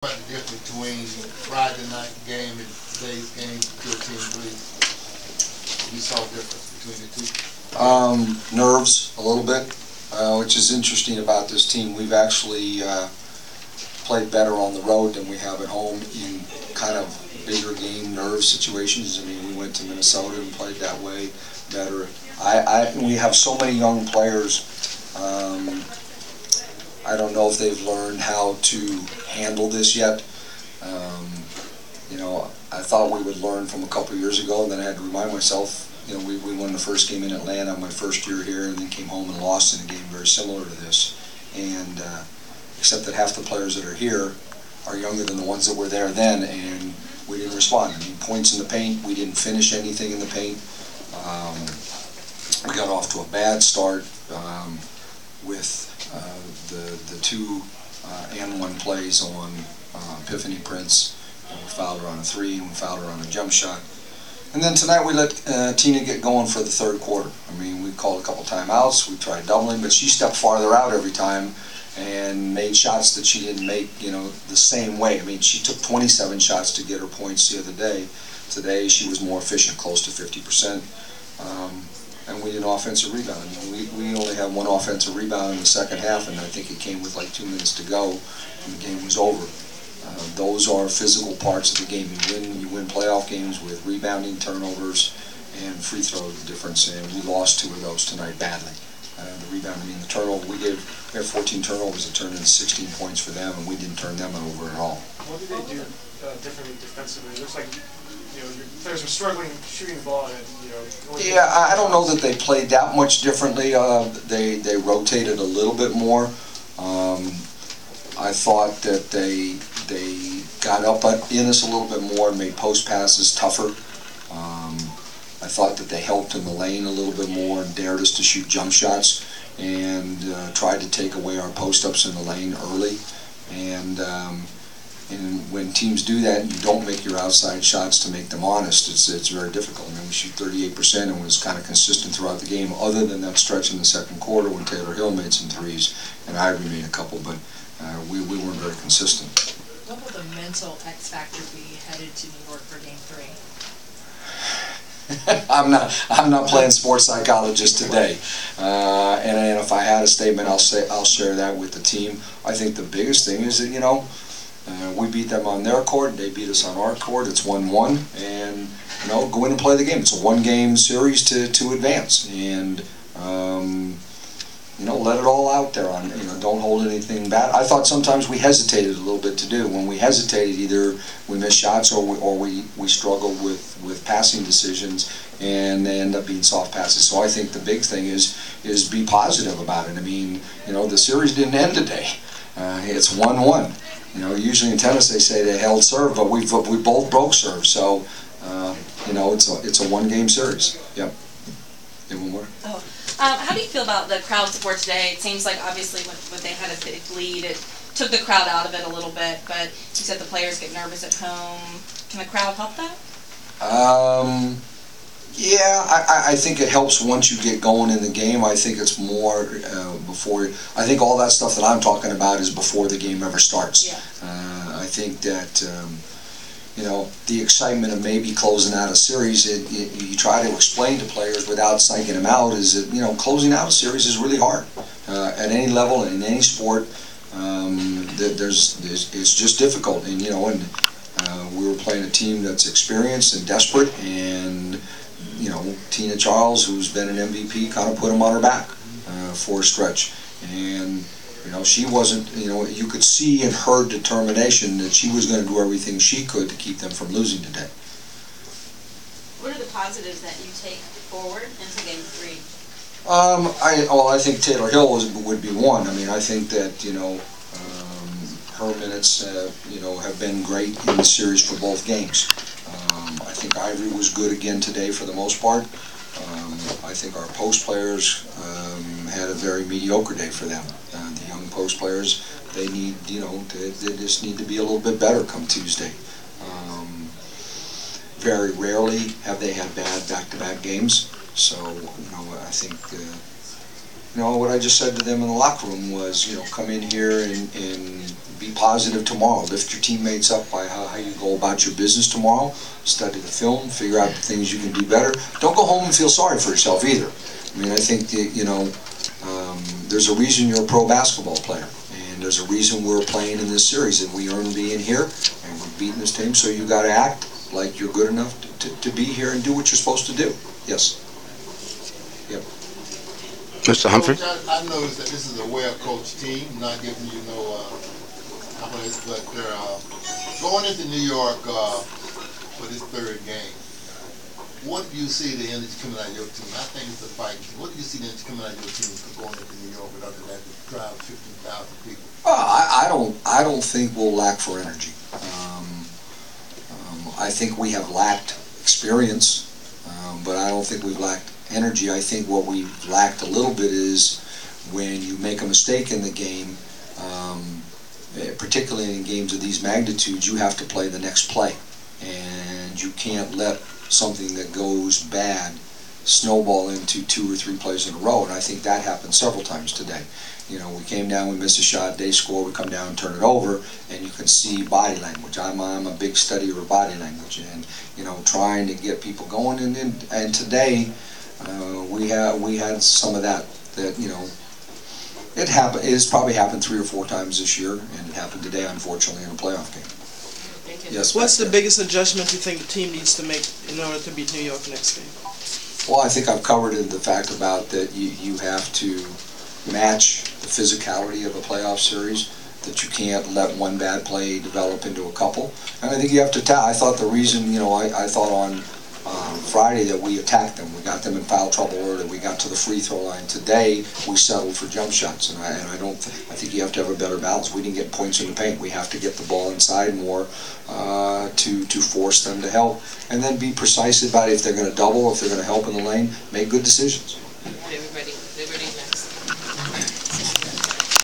What the difference between Friday night game and today's game, 13-3? You saw a difference between the two? Nerves a little bit, which is interesting about this team. We've actually played better on the road than we have at home in kind of bigger game nerve situations. I mean, we went to Minnesota and played that way better. We have so many young players. I don't know if they've learned how to handle this yet. I thought we would learn from a couple of years ago, and then I had to remind myself, we won the first game in Atlanta my first year here, and then came home and lost in a game very similar to this. And except that half the players that are here are younger than the ones that were there then, and we didn't respond. I mean, points in the paint, we didn't finish anything in the paint. We got off to a bad start with the two and one plays on Epiphany Prince. We fouled her on a three, and we fouled her on a jump shot. And then tonight we let Tina get going for the third quarter. I mean, we called a couple timeouts, we tried doubling, but she stepped farther out every time and made shots that she didn't make, the same way. I mean, she took 27 shots to get her points the other day. Today she was more efficient, close to 50%. And we did an offensive rebound. We only had one offensive rebound in the second half, and I think it came with like 2 minutes to go, and the game was over. Those are physical parts of the game. You win playoff games with rebounding, turnovers, and free throw difference, and we lost 2 of those tonight badly. The rebound, the turnover, we had 14 turnovers that turned into 16 points for them, and we didn't turn them over at all. What did they do differently defensively? It looks like your players are struggling shooting the ball. Yeah, I don't know that they played that much differently. They rotated a little bit more. I thought that they got up in us a little bit more and made post passes tougher. I thought that they helped in the lane a little bit more and dared us to shoot jump shots and tried to take away our post-ups in the lane early. And when teams do that, you don't make your outside shots to make them honest. It's very difficult. I mean, we shoot 38% and was kind of consistent throughout the game, other than that stretch in the second quarter when Taylor Hill made some threes and Ivory made a couple, but we weren't very consistent. What will the mental X factor be headed to New York for Game 3? I'm not playing sports psychologist today, and if I had a statement, I'll share that with the team. I think the biggest thing is that we beat them on their court, they beat us on our court. It's 1-1, and go in and play the game. It's a one-game series to advance, and let it all out there. Don't hold anything back. I thought sometimes we hesitated a little bit to do. When we hesitated, either we missed shots or we struggled with passing decisions, and they end up being soft passes. So I think the big thing is be positive about it. I mean, the series didn't end today. It's 1-1. Usually in tennis they say they held serve, but we both broke serve. So it's a one-game series. Yep. One more. Oh. How do you feel about the crowd support today? It seems like obviously when they had a big lead, it took the crowd out of it a little bit, but you said the players get nervous at home. Can the crowd help that? Yeah, I think it helps once you get going in the game. I think it's more before. I think all that stuff that I'm talking about is before the game ever starts. Yeah. I think that the excitement of maybe closing out a series, you try to explain to players without psyching them out, is that closing out a series is really hard at any level in any sport. It's just difficult, and we were playing a team that's experienced and desperate, and Tina Charles, who's been an MVP, kind of put him on her back for a stretch, and she wasn't, you could see in her determination that she was going to do everything she could to keep them from losing today. What are the positives that you take forward into Game 3? I think Taylor Hill would be one. I mean, I think that, her minutes, have been great in the series for both games. I think Ivory was good again today for the most part. I think our post players had a very mediocre day for them. The young post players, they need, they just need to be a little bit better come Tuesday. Very rarely have they had bad back-to-back games, so I think what I just said to them in the locker room was, come in here and be positive tomorrow. Lift your teammates up by how you go about your business tomorrow. Study the film, figure out the things you can do better. Don't go home and feel sorry for yourself either. I mean, I think that, there's a reason you're a pro basketball player, and there's a reason we're playing in this series, and we earned being here, and we're beating this team, so you got to act like you're good enough to be here and do what you're supposed to do. Yes. Yep. Mr. Humphrey? Coach, I noticed that this is a well-coached team, not giving you no confidence, but they're going into New York for this third game. What do you see the energy coming out of your team? I think it's a fighting team. What do you see the energy coming out of your team going into New York without that crowd of 15,000 people? I don't think we'll lack for energy. I think we have lacked experience, but I don't think we've lacked energy. I think what we've lacked a little bit is when you make a mistake in the game, particularly in games of these magnitudes, you have to play the next play, and you can't let something that goes bad snowball into 2 or 3 plays in a row, and I think that happened several times today. We came down, we missed a shot, they score, we come down and turn it over, and you can see body language. I'm a big studier of body language, and trying to get people going. And today we had some of that. It happened. It has probably happened 3 or 4 times this year, and it happened today, unfortunately, in a playoff game. Yes. What's the biggest adjustment you think the team needs to make in order to beat New York next game? Well, I think I've covered the fact about that you have to match the physicality of a playoff series, that you can't let one bad play develop into a couple. And I think you have to I thought the reason, I thought on Friday that we attacked them. We got them in foul trouble early. We got to the free throw line. Today, we settled for jump shots, and I think you have to have a better balance. We didn't get points in the paint. We have to get the ball inside more to force them to help, and then be precise about if they're going to double, if they're going to help in the lane. Make good decisions. Liberty next.